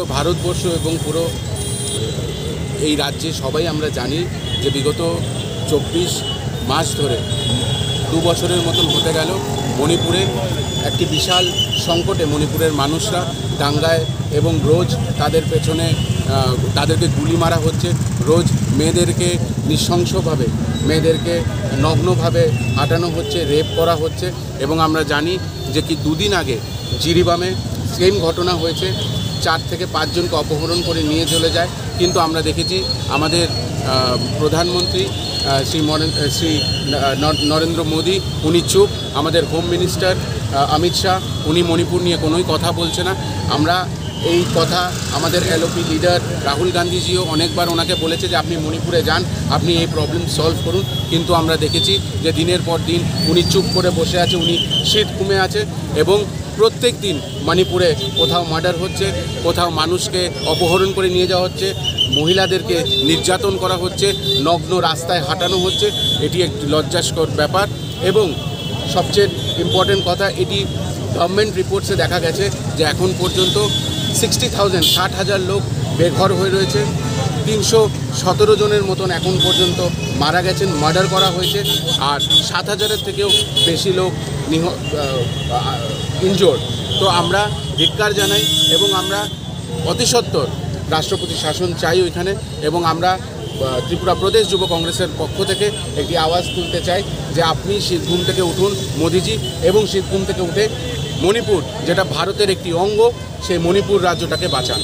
পুরো ভারতবর্ষ এবং পুরো এই রাজ্যে সবাই আমরা জানি যে বিগত 24 মাস ধরে 2 বছরের মতন হতে গেল মণিপুরে একটি বিশাল সংকটে মণিপুরের মানুষরা দাঙ্গায় এবং রোজ তাদের পেছনে তাদেরকে গুলি মারা হচ্ছে, রোজ মেয়েদেরকে নৃশংসভাবে মেয়েদেরকে নগ্নভাবে হাঁটানো হচ্ছে, রেপ করা হচ্ছে। এবং আমরা জানি যে কি 2 দিন আগে জিরিবামে সেম ঘটনা হয়েছে, 4 থেকে 5 জনকে অপহরণ করে নিয়ে চলে যায়। কিন্তু আমরা দেখেছি আমাদের প্রধানমন্ত্রী শ্রী নরেন্দ্র মোদী উনি চুপ, আমাদের হোম মিনিস্টার অমিত শাহ উনি মণিপুর নিয়ে কোনোই কথা বলছে না। আমরা এই কথা আমাদের এলওপি লিডার রাহুল গান্ধীজিও অনেকবার ওনাকে বলেছে যে আপনি মণিপুরে যান, আপনি এই প্রবলেম সলভ করুন। কিন্তু আমরা দেখেছি যে দিনের পর দিন উনি চুপ করে বসে আছে, উনি শীত ঘুমে আছে। এবং প্রত্যেক দিন মণিপুরে কোথাও মার্ডার হচ্ছে, কোথাও মানুষকে অপহরণ করে নিয়ে যাওয়া হচ্ছে, মহিলাদেরকে নির্যাতন করা হচ্ছে, নগ্ন রাস্তায় হাঁটানো হচ্ছে। এটি একটি লজ্জাস্কর ব্যাপার। এবং সবচেয়ে ইম্পর্টেন্ট কথা, এটি গভর্নমেন্ট রিপোর্টসে দেখা গেছে যে এখন পর্যন্ত 60,000 লোক বেঘর হয়ে রয়েছে, 317 জনের মতন এখন পর্যন্ত মারা গেছেন, মার্ডার করা হয়েছে, আর 7,000-এর থেকেও বেশি লোক ইনজোর্ড। তো আমরা ধিক্কার জানাই এবং আমরা অতিসত্বর রাষ্ট্রপতি শাসন চাই ওইখানে। এবং আমরা ত্রিপুরা প্রদেশ যুব কংগ্রেসের পক্ষ থেকে একটি আওয়াজ তুলতে চাই যে আপনি শীতঘুম থেকে উঠুন মোদিজি, এবং শীতঘুম থেকে উঠে মণিপুর যেটা ভারতের একটি অঙ্গ, সেই মণিপুর রাজ্যটাকে বাঁচান।